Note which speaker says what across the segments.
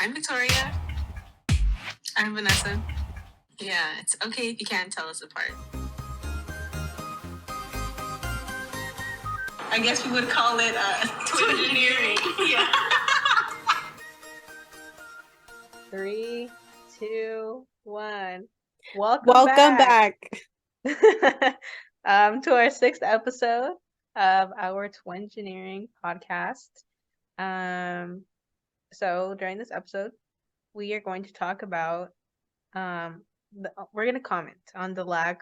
Speaker 1: I'm Victoria. I'm Vanessa. Yeah, it's okay if you can't tell us apart. I guess we would call it Twingineering. Yeah.
Speaker 2: 3, 2, 1.
Speaker 3: Welcome back.
Speaker 2: to our 6th episode of our Twingineering podcast. So during this episode, we are going to talk about we're going to comment on the lack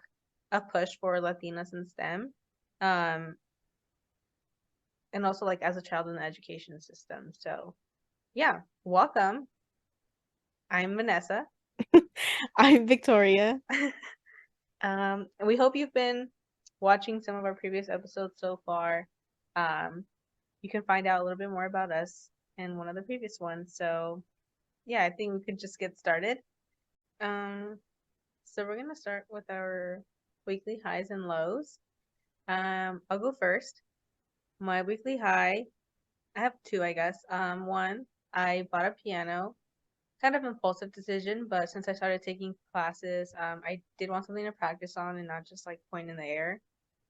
Speaker 2: of push for Latinas in STEM, and also like as a child in the education system. So yeah, welcome. I'm Vanessa.
Speaker 3: I'm Victoria.
Speaker 2: We hope you've been watching some of our previous episodes so far. You can find out a little bit more about us in one of the previous ones. So yeah, I think we could just get started. So we're gonna start with our weekly highs and lows. I'll go first. My weekly high, I have two, I guess. One, I bought a piano. Kind of impulsive decision, but since I started taking classes, I did want something to practice on and not just like point in the air.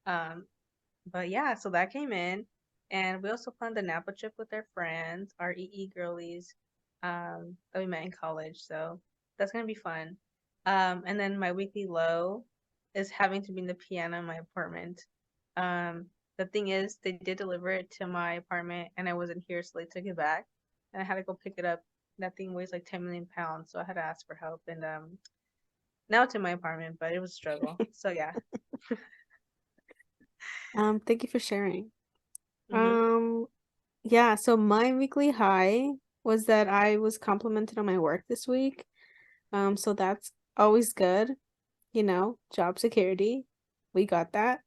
Speaker 2: But yeah, so that came in, and we also planned a Napa trip with our friends, our EE girlies, that we met in college. So that's gonna be fun. And then my weekly low is having to be in the piano in my apartment. The thing is, they did deliver it to my apartment, and I wasn't here, so they took it back, and I had to go pick it up. That thing weighs like 10 million pounds, so I had to ask for help. And now it's in my apartment, but it was a struggle. So yeah.
Speaker 3: Thank you for sharing.
Speaker 2: Mm-hmm.
Speaker 3: Yeah, so my weekly high was that I was complimented on my work this week. So that's always good, job security. We got that.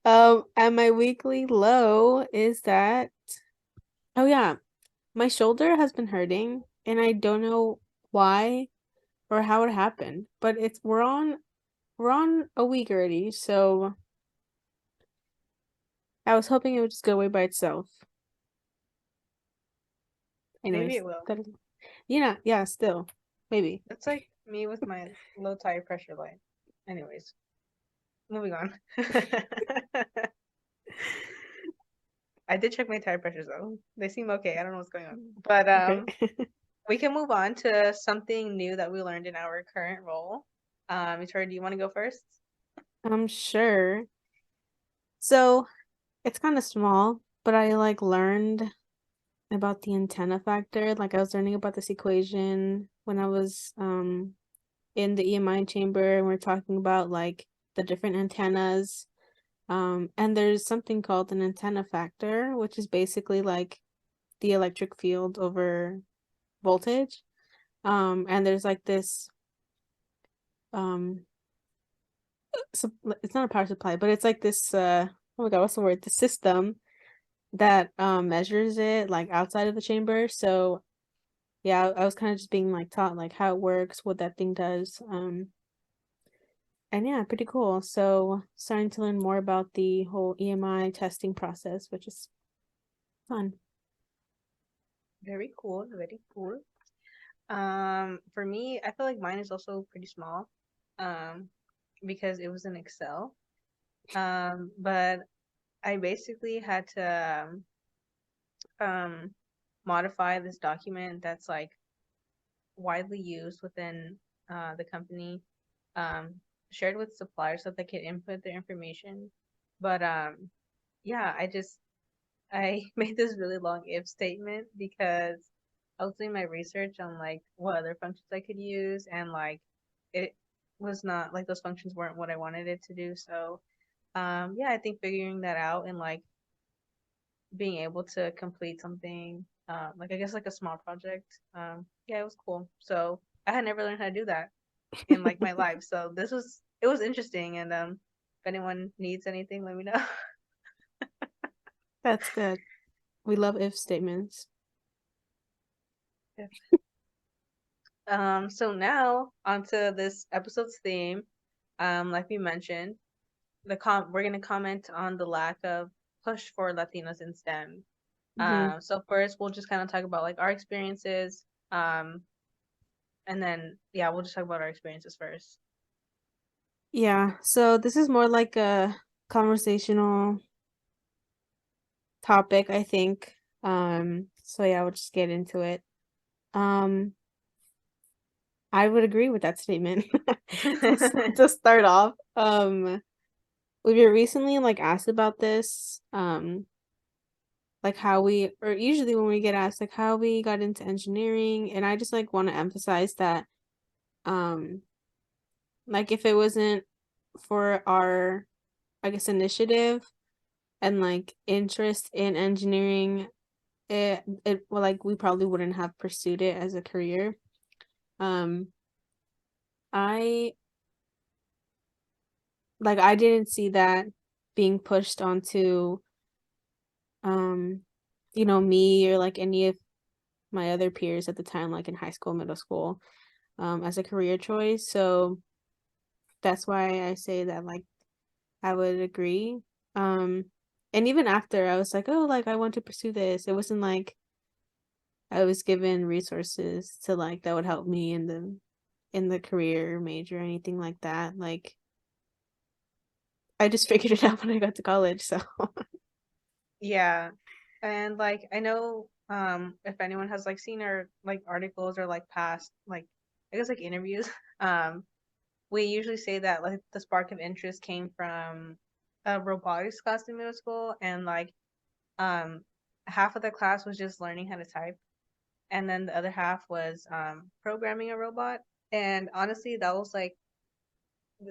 Speaker 3: And my weekly low is that, oh yeah, my shoulder has been hurting and I don't know why or how it happened, but we're on a week already, so I was hoping it would just go away by itself. Anyways,
Speaker 2: Maybe it will.
Speaker 3: Yeah, still. Maybe.
Speaker 2: It's like me with my low tire pressure light. Anyways, moving on. I did check my tire pressures though. They seem okay. I don't know what's going on. But
Speaker 3: Okay.
Speaker 2: we can move on to something new that we learned in our current role. Victoria, do you want to go first?
Speaker 3: I'm sure. So, it's kind of small, but I learned about the antenna factor. Like I was learning about this equation when I was in the EMI chamber, and we're talking about like the different antennas. And there's something called an antenna factor, which is basically like the electric field over voltage. And there's like this so it's not a power supply, but it's like this oh my god, what's the word? The system that measures it like outside of the chamber. So yeah, I was kind of just being like taught like how it works, what that thing does. And yeah, pretty cool. So starting to learn more about the whole EMI testing process, which is fun.
Speaker 2: Very cool. Very cool. For me, I feel like mine is also pretty small. Because it was in Excel. But I basically had to modify this document that's like widely used within the company, shared with suppliers so they could input their information. But yeah, I made this really long if statement because I was doing my research on like what other functions I could use, and like it was not like those functions weren't what I wanted it to do. So yeah, I think figuring that out and like being able to complete something, like I guess like a small project, yeah, it was cool. So I had never learned how to do that in like my life. So it was interesting. And if anyone needs anything, let me know.
Speaker 3: That's good. We love if statements.
Speaker 2: So now onto this episode's theme. Like we mentioned, we're gonna comment on the lack of push for Latinos in STEM. So first we'll just kind of talk about like our experiences. And then yeah, we'll just talk about our experiences first.
Speaker 3: Yeah, so this is more like a conversational topic, I think. So yeah, we'll just get into it. Um, I would agree with that statement. To start off, we were recently like asked about this, like how we, or usually when we get asked like how we got into engineering, and I just like want to emphasize that, um, like if it wasn't for our, I guess, initiative and like interest in engineering, it well, like we probably wouldn't have pursued it as a career. Um, I I didn't see that being pushed onto um me or like any of my other peers at the time, like in high school, middle school, as a career choice. So that's why I say that like I would agree. Um, and even after I was like, oh, like I want to pursue this. It wasn't like I was given resources to like that would help me in the career major or anything like that. Like I just figured it out when I got to college. So
Speaker 2: Yeah. And like I know if anyone has like seen our like articles or like past like I guess like interviews, um we usually say that like the spark of interest came from a robotics class in middle school, and like um half of the class was just learning how to type, and then the other half was programming a robot. And honestly that was like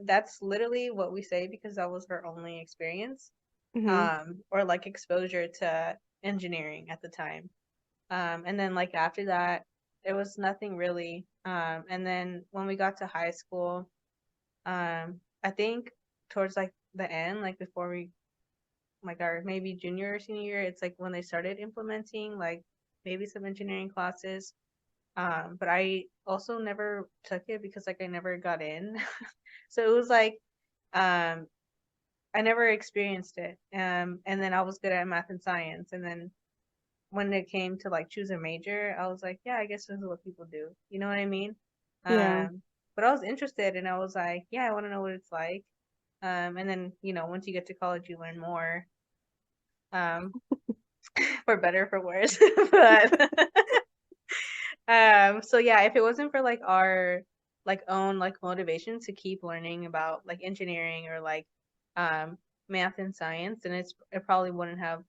Speaker 2: that's literally what we say because that was her only experience
Speaker 3: hmm
Speaker 2: or like exposure to engineering at the time. And then like after that, it was nothing really. And then when we got to high school, I think towards like the end, like before we like our maybe junior or senior year, it's like when they started implementing like maybe some engineering classes. But I also never took it because like I never got in. So it was like um I never experienced it. And then I was good at math and science, and then when it came to like choose a major, I was like, yeah, I guess this is what people do. You know what I mean?
Speaker 3: yeah.
Speaker 2: But I was interested, and I was like, yeah, I want to know what it's like. And then once you get to college, you learn more, um, for better for worse. But so yeah, if it wasn't for like our like own like motivation to keep learning about like engineering or like um math and science, then it probably wouldn't have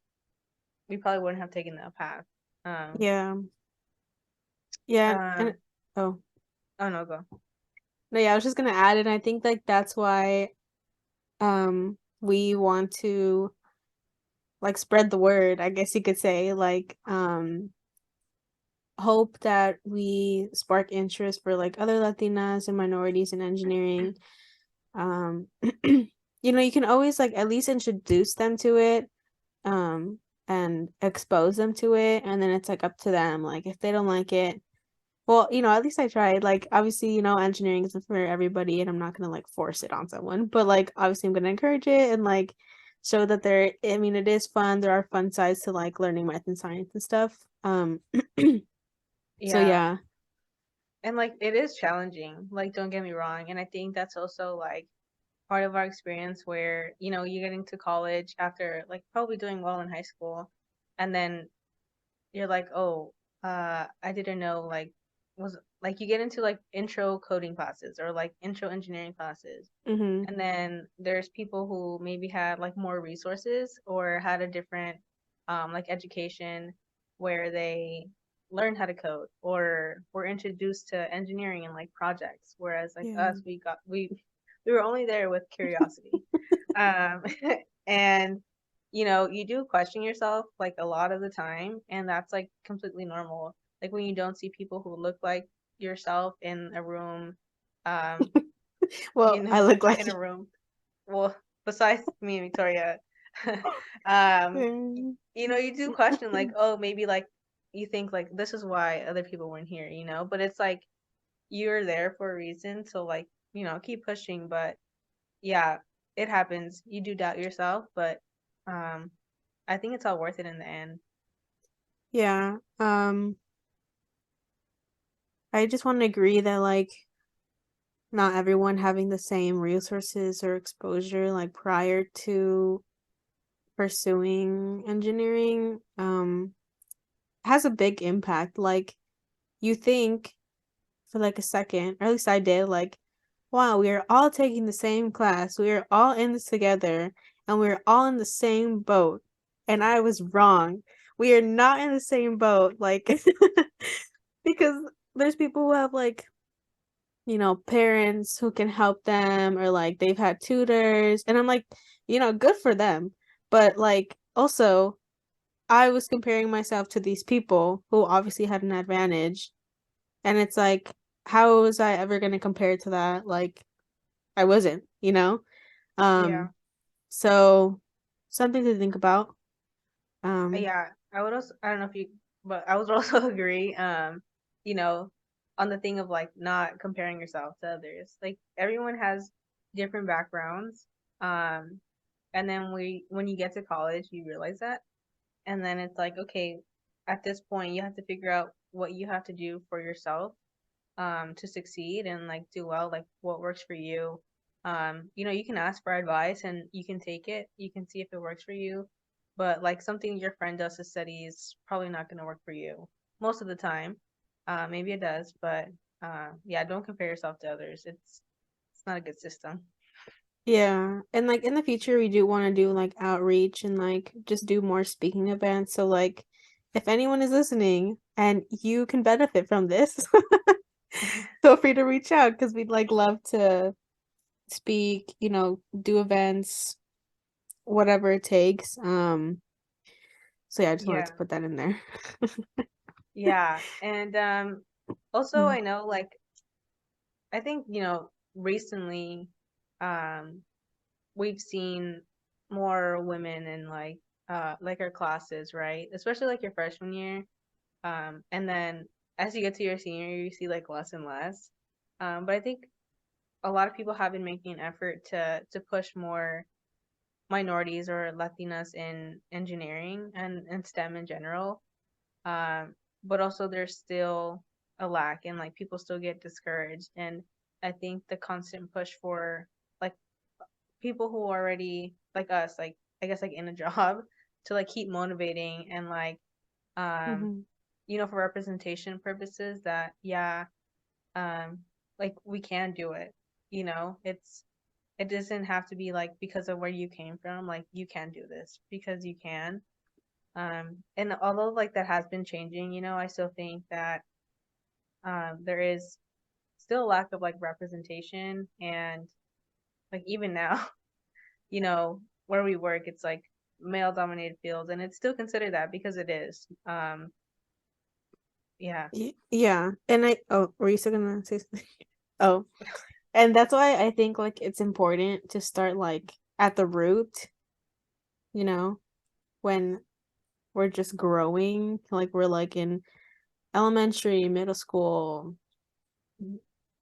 Speaker 2: we probably wouldn't have taken that path. Um,
Speaker 3: Yeah. Yeah. And
Speaker 2: um,
Speaker 3: oh
Speaker 2: oh no, go.
Speaker 3: no, yeah, I was just gonna add, and I think like that's why we want to like spread the word, I guess you could say, like hope that we spark interest for like other Latinas and minorities in engineering. Um you can always like at least introduce them to it, um and expose them to it, and then it's like up to them. Like if they don't like it, well, at least I tried. Like obviously, engineering isn't for everybody and I'm not gonna like force it on someone, but like obviously I'm gonna encourage it and like show that I mean it is fun. There are fun sides to like learning math and science and stuff. So
Speaker 2: Yeah.
Speaker 3: yeah.
Speaker 2: And like it is challenging, like don't get me wrong. And I think that's also like part of our experience where, you get into college after like probably doing well in high school, and then you're like, oh, I didn't know like was like you get into like intro coding classes or like intro engineering classes.
Speaker 3: Mm-hmm.
Speaker 2: And then there's people who maybe had like more resources or had a different like education where they learned how to code or were introduced to engineering and like projects. Whereas like
Speaker 3: Yeah.
Speaker 2: us, we were only there with curiosity. Um, and you do question yourself like a lot of the time, and that's like completely normal. Like when you don't see people who look like yourself in a room, um,
Speaker 3: Well, I look like
Speaker 2: in a room. Well, besides me and Victoria, um,
Speaker 3: you.
Speaker 2: you do question like, oh, maybe like you think like this is why other people weren't here, but it's like you're there for a reason, so like, keep pushing. But yeah, it happens. You do doubt yourself, but um, I think it's all worth it in the end.
Speaker 3: Yeah. I just want to agree that like not everyone having the same resources or exposure like prior to pursuing engineering has a big impact. Like you think for like a second, or at least I did, like, wow, we are all taking the same class. We are all in this together and we're all in the same boat. And I was wrong. We are not in the same boat. Like because there's people who have like, parents who can help them or like they've had tutors and I'm like, good for them. But like also I was comparing myself to these people who obviously had an advantage and it's like how was I ever going to compare to that? Like I wasn't, you know?
Speaker 2: Yeah.
Speaker 3: Um so something to think about. Um
Speaker 2: Yeah, I would also, I don't know if you, but I would also agree, you know, on the thing of like not comparing yourself to others. Like everyone has different backgrounds. Um, and then when you get to college, you realize that. And then it's like, okay, at this point, you have to figure out what you have to do for yourself to succeed and like do well, like what works for you. You can ask for advice and you can take it. You can see if it works for you. But like something your friend does to study is probably not going to work for you most of the time. Maybe it does, but yeah, don't compare yourself to others. It's not a good system.
Speaker 3: Yeah, and like in the future, we do want to do like outreach and like just do more speaking events. So like, if anyone is listening and you can benefit from this, feel free to reach out because we'd like love to speak, do events, whatever it takes. So yeah, I just wanted
Speaker 2: Yeah,
Speaker 3: to put that in there.
Speaker 2: yeah, and also
Speaker 3: Mm.
Speaker 2: I know like I think recently um we've seen more women in like our classes, right? Especially like your freshman year. And then as you get to your senior year, you see like less and less. But I think a lot of people have been making an effort to push more minorities or Latinas in engineering and STEM in general. But also there's still a lack and like people still get discouraged. And I think the constant push for like people who already like us, like I guess like in a job, to like keep motivating and like um
Speaker 3: Mhm.
Speaker 2: for representation purposes that yeah, um like we can do it. It doesn't have to be like because of where you came from, like you can do this because you can. And although like that has been changing, I still think that there is still a lack of like representation and like even now where we work, it's like male dominated fields and it's still considered that because it is. Yeah.
Speaker 3: Yeah, and were you still gonna say something? Oh, and that's why I think like it's important to start like at the root, you know, when we're just growing, like we're like in elementary, middle school,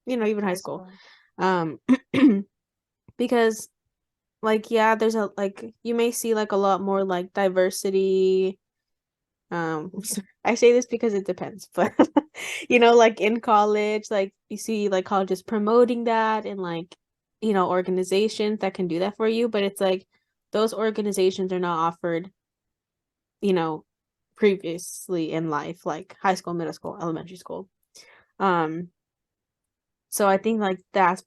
Speaker 3: even high
Speaker 2: High
Speaker 3: school.
Speaker 2: school.
Speaker 3: Um, because like yeah, there's a like you may see like a lot more like diversity. I say this because it depends, but like in college, like you see like colleges promoting that and like, organizations that can do that for you, but it's like those organizations are not offered, you know, previously in life, like high school, middle school, elementary school. Um, so I think like that's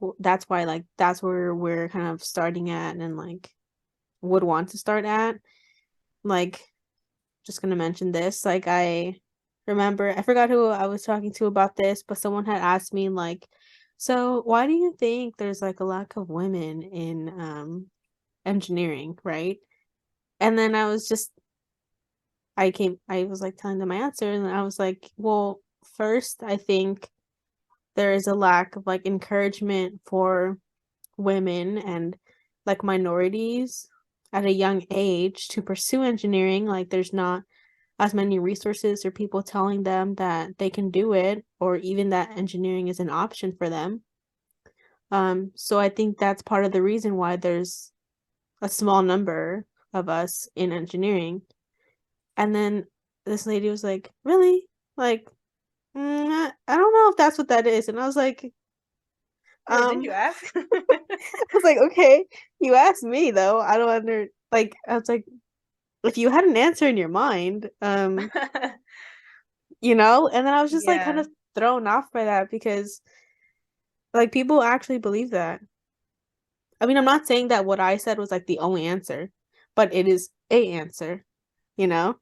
Speaker 3: why like that's where we're kind of starting at and like would want to start at. Like just gonna mention this. Like I remember I forgot who I was talking to about this, but someone had asked me like, so why do you think there's like a lack of women in engineering, right? And then I was like telling them my answer and I was like, well, first I think there is a lack of like encouragement for women and like minorities at a young age to pursue engineering. Like there's not as many resources or people telling them that they can do it or even that engineering is an option for them. So I think that's part of the reason why there's a small number of us in engineering. And then this lady was like, "Really? Like, I don't know if that's what that is." And I was like,
Speaker 2: Or did you
Speaker 3: I
Speaker 2: ask?
Speaker 3: was like, "Okay, you asked me though. I don't like." I was like, "If you had an answer in your mind, you know." And then I was just like kind
Speaker 2: Yeah.
Speaker 3: of thrown off by that because like people actually believe that. I mean, I'm not saying that what I said was like the only answer, but it is a answer, you know,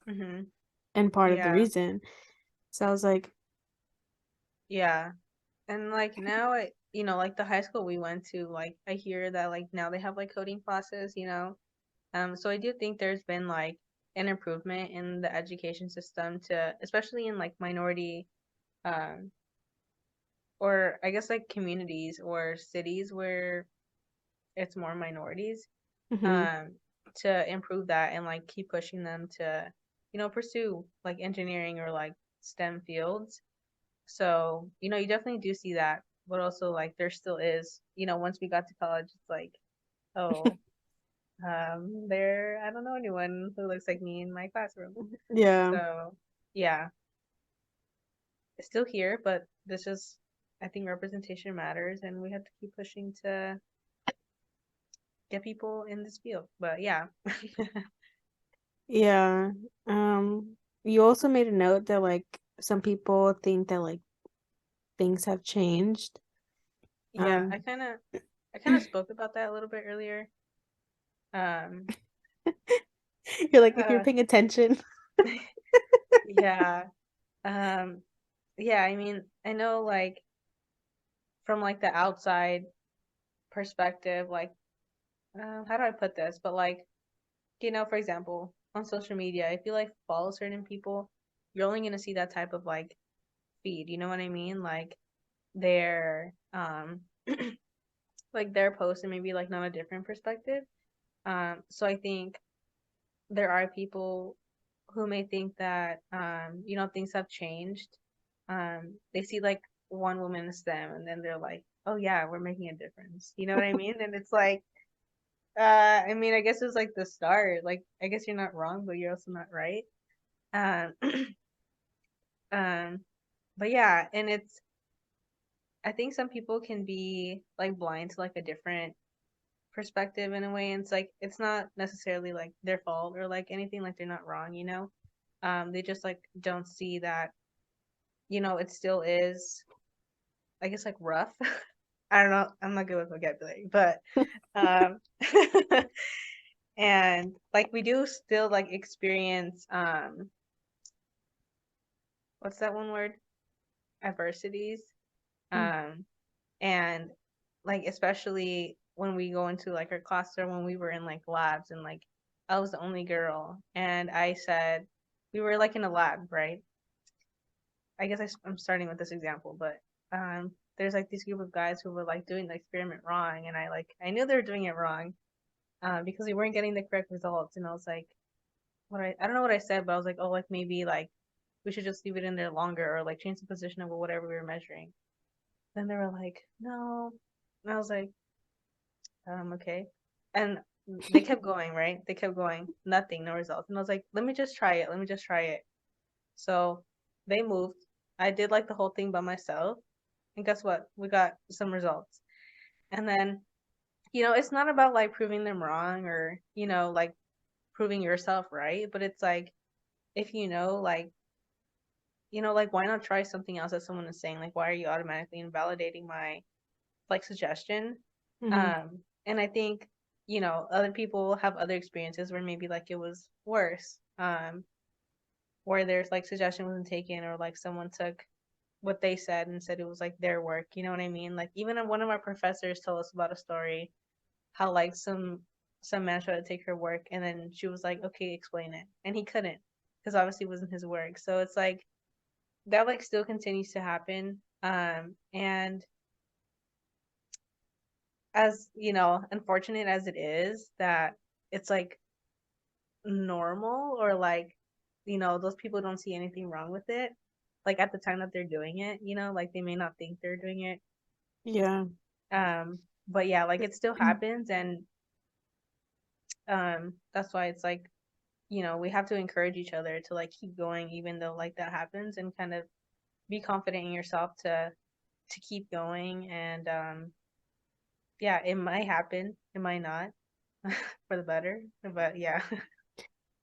Speaker 2: Mhm.
Speaker 3: and part of the
Speaker 2: Yeah.
Speaker 3: reason. So I was like,
Speaker 2: Yeah. And like now like the high school we went to, like I hear that like now they have like coding classes. So I do think there's been like an improvement in the education system to especially in like minority um or I guess like communities or cities where it's more minorities
Speaker 3: mhm,
Speaker 2: um to improve that and like keep pushing them to pursue like engineering or like STEM fields. So, you definitely do see that, but also like there still is, once we got to college, it's like, oh, I don't know anyone who looks like me in my classroom.
Speaker 3: yeah,
Speaker 2: So, yeah, it's still here, but this is, I think representation matters, and we have to keep pushing to get people in this field. But yeah,
Speaker 3: yeah. You also made a note that like some people think that like things have changed.
Speaker 2: yeah,
Speaker 3: Um,
Speaker 2: I kind of spoke about that a little bit earlier. Um,
Speaker 3: you're like if you're
Speaker 2: uh,
Speaker 3: paying attention.
Speaker 2: yeah, um, yeah. I mean, I know like from like the outside perspective, like how do I put this? But like, for example, on social media, if you like follow certain people, you're only gonna see that type of like feed. You know what I mean? Like their like their post and maybe like not a different perspective. So I think there are people who may think that things have changed. They see like one woman in STEM and then they're like, oh yeah, we're making a difference. You know what I mean? And it's like I mean, I guess it was like the start. Like, I guess you're not wrong, but you're also not right. Um, um, but yeah, and I think some people can be like blind to like a different perspective in a way. And it's like, it's not necessarily like their fault or like anything, like they're not wrong. They just like don't see that, it still is, I guess, like rough. I don't know. I'm not good with vocabulary, but, um, and like we do still like experience what's that one word, adversities,
Speaker 3: Mm.
Speaker 2: um and like especially when we go into like our class or when we were in like labs and like I was the only girl and I said we were like in a lab, right? I guess I'm starting with this example, but there's like this group of guys who were like doing the experiment wrong and I knew they were doing it wrong because we weren't getting the correct results and I was like I don't know what I said, but I was like, oh, like maybe like we should just leave it in there longer or like change the position of whatever we were measuring. Then they were like, no. And I was like, okay. And they kept going, right? They kept going. Nothing, no results. And I was like, let me just try it. Let me just try it. So they moved. I did like the whole thing by myself. And guess what? We got some results. And then, it's not about like proving them wrong or, like proving yourself right. But it's like, if like why not try something else that someone is saying? Like, why are you automatically invalidating my like suggestion?
Speaker 3: Mhm.
Speaker 2: And I think other people have other experiences where maybe like it was worse, where there's like suggestion wasn't taken or like someone took what they said and said it was like their work. You know what I mean? Like even one of our professors told us about a story how like some man tried to take her work and then she was like, okay, explain it, and he couldn't because obviously it wasn't his work. So it's like that like still continues to happen. And as unfortunate as it is that it's like normal or like those people don't see anything wrong with it like at the time that they're doing it, like they may not think they're doing it.
Speaker 3: Yeah.
Speaker 2: But yeah, like it still happens, and that's why it's like we have to encourage each other to like keep going even though like that happens, and kind of be confident in yourself to keep going. And yeah, it might happen, it might not, for the better, but yeah.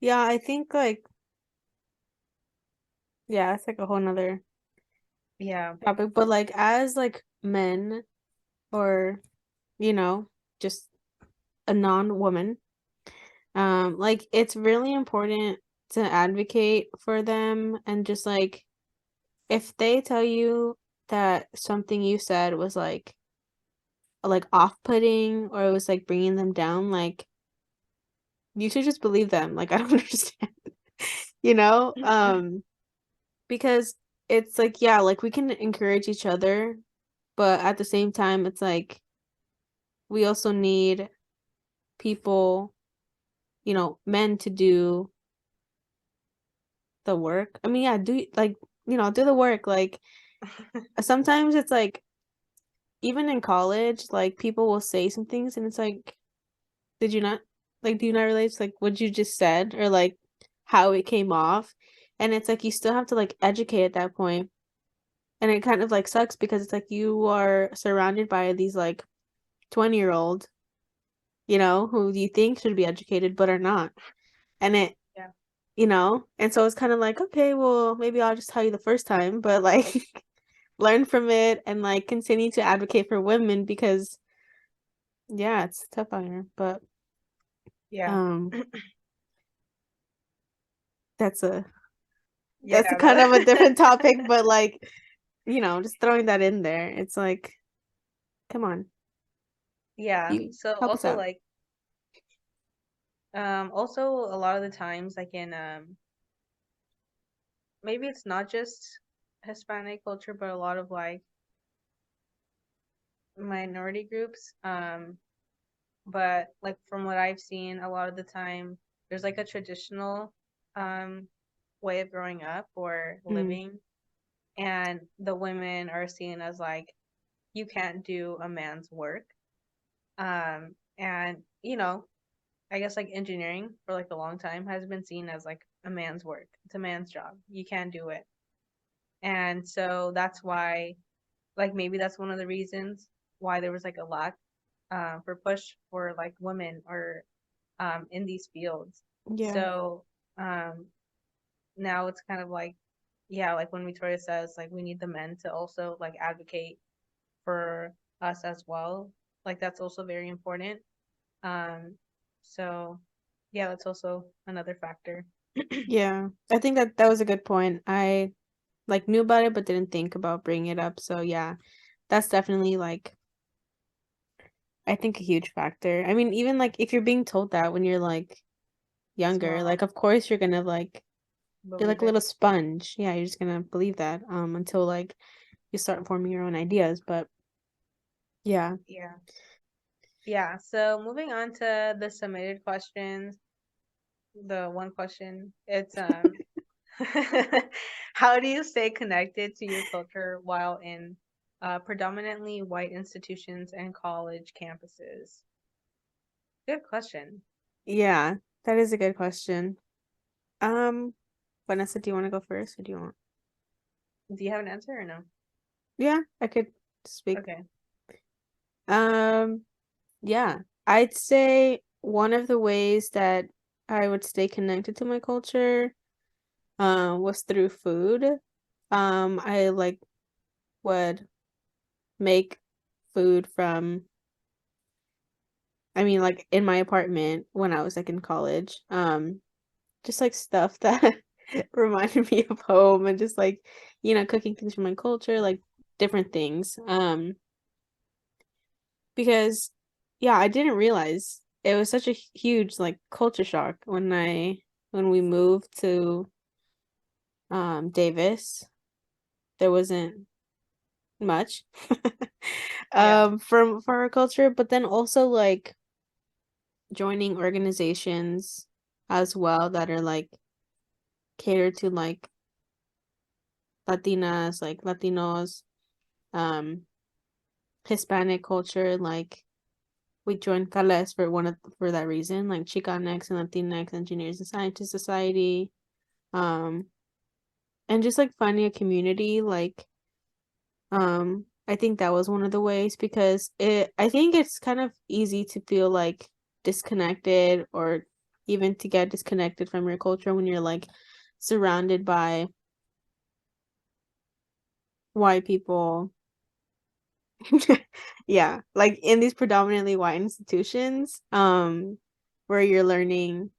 Speaker 3: Yeah, I think like yeah, it's like a whole nother
Speaker 2: Yeah.
Speaker 3: topic. But like as like men or just a non-woman, like it's really important to advocate for them and just like if they tell you that something you said was like off-putting or it was like bringing them down, like you should just believe them. Like I don't understand, you know? Because it's like yeah, like we can encourage each other, but at the same time it's like we also need people, men to do the work. I mean, yeah, do like, do the work. Like sometimes it's like even in college, like people will say some things and it's like, did you not do you not realize like what you just said or like how it came off? And it's like you still have to like educate at that point. And it kind of like sucks because it's like you are surrounded by these like 20-year-old, who you think should be educated but are not. And it
Speaker 2: Yeah.
Speaker 3: and so it's kind of like, okay, well, maybe I'll just tell you the first time, but like learn from it and like continue to advocate for women because yeah, it's tough out here. But
Speaker 2: Yeah.
Speaker 3: um that's a that's
Speaker 2: Yeah,
Speaker 3: kind of a
Speaker 2: that
Speaker 3: different topic, but like, just throwing that in there. It's like, come on,
Speaker 2: yeah.
Speaker 3: you
Speaker 2: So
Speaker 3: help us
Speaker 2: also
Speaker 3: out.
Speaker 2: like also a lot of the times like in maybe it's not just Hispanic culture, but a lot of like minority groups. But like from what I've seen, a lot of the time there's like a traditional um way of growing up or
Speaker 3: Mm,
Speaker 2: living, and the women are seen as like you can't do a man's work. And I guess like engineering for like a long time has been seen as like a man's work. It's a man's job. You can't do it. And so that's why, like, maybe that's one of the reasons why there was like a lack for push for like women or in these fields.
Speaker 3: yeah,
Speaker 2: So um, now it's kind of like, yeah, like when Victoria says, like, we need the men to also like advocate for us as well. Like, that's also very important. Um, so yeah, that's also another factor.
Speaker 3: yeah. I think that was a good point. I like knew about it but didn't think about bringing it up. So yeah, that's definitely like I think a huge factor. I mean, even like if you're being told that when you're like younger, like
Speaker 2: Small,
Speaker 3: of course you're gonna like you're like
Speaker 2: believe
Speaker 3: a
Speaker 2: it.
Speaker 3: little sponge. Yeah, you're just gonna believe that until like you start forming your own ideas. But yeah.
Speaker 2: Yeah. Yeah. So moving on to the submitted questions, the one question, it's how do you stay connected to your culture while in predominantly white institutions and college campuses? Good question.
Speaker 3: Yeah, that is a good question. Um, Vanessa, do you want to go first or do you want?
Speaker 2: Do you have an answer or no?
Speaker 3: Yeah, I could speak.
Speaker 2: Okay.
Speaker 3: Um, yeah, I'd say one of the ways that I would stay connected to my culture, was through food. I like would make food from, I mean, like in my apartment when I was like in college. Just like stuff that reminded me of home and just like, cooking things from my culture, like different things. Because yeah, I didn't realize it was such a huge like culture shock when we moved to Davis. There wasn't much
Speaker 2: Yeah.
Speaker 3: for our culture, but then also like joining organizations as well that are like catered to like Latinas, like Latinos, um Hispanic culture, like we joined Cales for that reason, like Chicanx and Latinx Engineers and Scientists Society. Um, and just like finding a community, like I think that was one of the ways because I think it's kind of easy to feel like disconnected or even to get disconnected from your culture when you're like surrounded by white people. Yeah, like in these predominantly white institutions, where you're learning,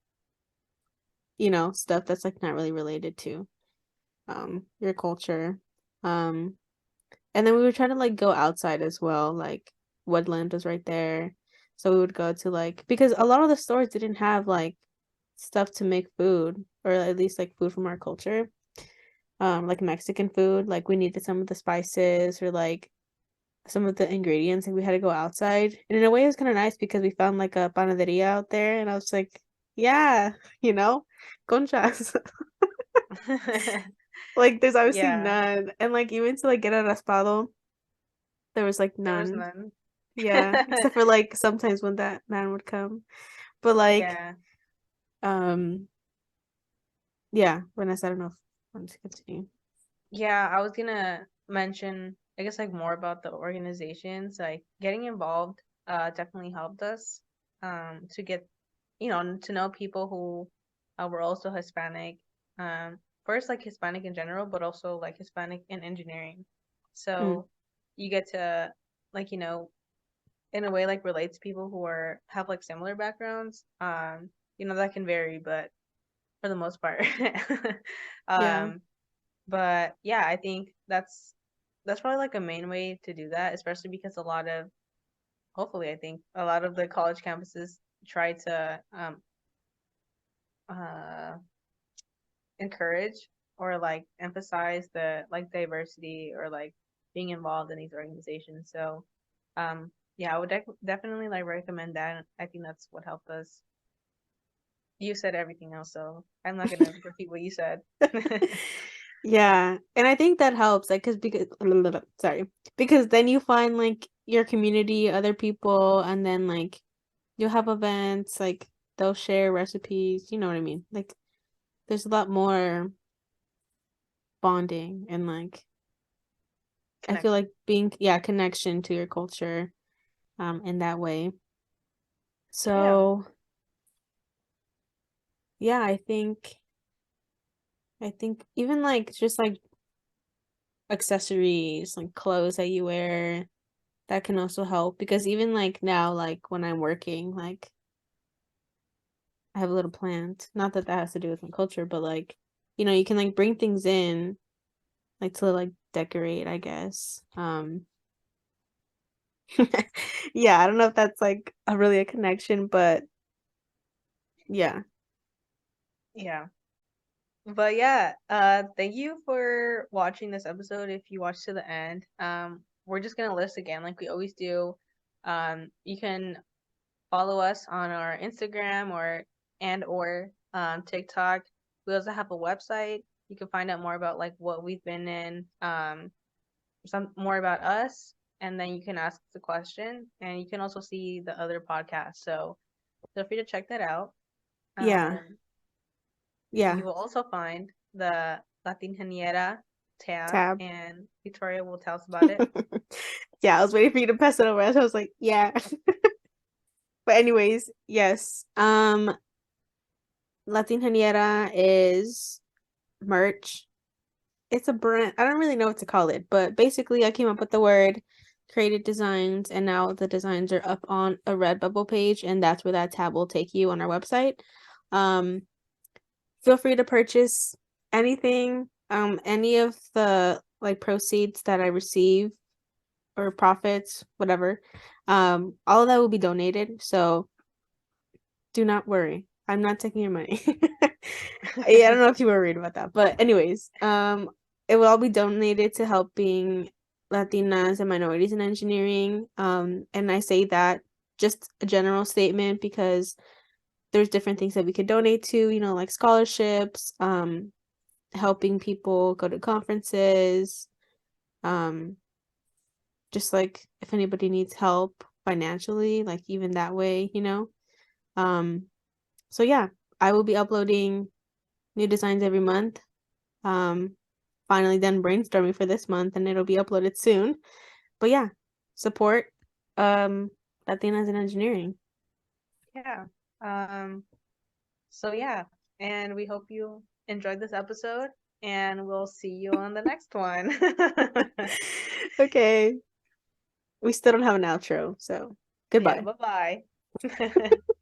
Speaker 3: stuff that's like not really related to your culture. Um, and then we would try to like go outside as well, like Woodland was right there. So we would go to like because a lot of the stores didn't have like stuff to make food, or at least like food from our culture. Like Mexican food, like we needed some of the spices or like some of the ingredients, and we had to go outside. And in a way, it was kind of nice because we found like a panaderia out there, and I was like, yeah, conchas. Like, there's obviously
Speaker 2: Yeah,
Speaker 3: none, and like even to like get a raspado, there was like
Speaker 2: there was
Speaker 3: none.
Speaker 2: none.
Speaker 3: Yeah, except for like sometimes when that man would come. But like,
Speaker 2: Yeah.
Speaker 3: um, yeah, Vanessa, I don't know if I want to continue.
Speaker 2: Yeah, I was gonna mention, I guess, like more about the organizations. Like getting involved definitely helped us to get, to know people who were also Hispanic. First like Hispanic in general, but also like Hispanic in engineering.
Speaker 3: Mm,
Speaker 2: So you get to like, in a way like relate to people who have like similar backgrounds. That can vary, but for the most part.
Speaker 3: yeah,
Speaker 2: um but yeah, I think that's probably like a main way to do that, especially because hopefully, I think a lot of the college campuses try to uh encourage or like emphasize the like diversity or like being involved in these organizations. So, yeah, I would definitely like recommend that. I think that's what helped us. You said everything else, so I'm not gonna repeat what you said.
Speaker 3: yeah, and I think that helps, like, because sorry, because then you find like your community, other people, and then like you'll have events, like they'll share recipes, you know what I mean? Like, there's a lot more bonding and like I feel
Speaker 2: Connection.
Speaker 3: like connection to your culture, in that way.
Speaker 2: Yeah.
Speaker 3: So yeah, I think even like just like accessories, like clothes that you wear, that can also help because even like now, like when I'm working, like I have a little plant. Not that that has to do with my culture, but like, you can like bring things in, like to like decorate, I guess. Yeah, I don't know if that's like a connection, but yeah.
Speaker 2: Yeah. But yeah, thank you for watching this episode. If you watched to the end, we're just gonna list again like we always do. You can follow us on our Instagram or TikTok. We also have a website. You can find out more about like what we've been in, some more about us, and then you can ask us a question, and you can also see the other podcasts. So feel free to check that out.
Speaker 3: Yeah.
Speaker 2: Um, you
Speaker 3: Yeah.
Speaker 2: will also find the Latinjeniera tab,
Speaker 3: Tab.
Speaker 2: and Victoria will tell us about it.
Speaker 3: Yeah, I was waiting for you to pass it over. So I was like, yeah. But anyways, yes. Latinjeniera is merch. It's a brand. I don't really know what to call it, but basically I came up with the word, created designs, and now the designs are up on a Redbubble page, and that's where that tab will take you on our website. Um, Feel free to purchase anything, any of the like proceeds that I receive or profits, whatever. All of that will be donated, so do not worry. I'm not taking your money. Yeah, I don't know if you were worried about that, but anyways, it will all be donated to helping Latinas and minorities in engineering. And I say that just a general statement because there's different things that we could donate to, like scholarships, helping people go to conferences, just like if anybody needs help. financially, like even that way, you know. So yeah, I will be uploading new designs every month. Finally done brainstorming for this month, and it'll be uploaded soon. But yeah, support Latinas in engineering.
Speaker 2: Yeah. So yeah, and we hope you enjoyed this episode, and we'll see you on the next one.
Speaker 3: Okay. We still don't have an outro, so
Speaker 2: Yeah,
Speaker 3: goodbye.
Speaker 2: bye-bye.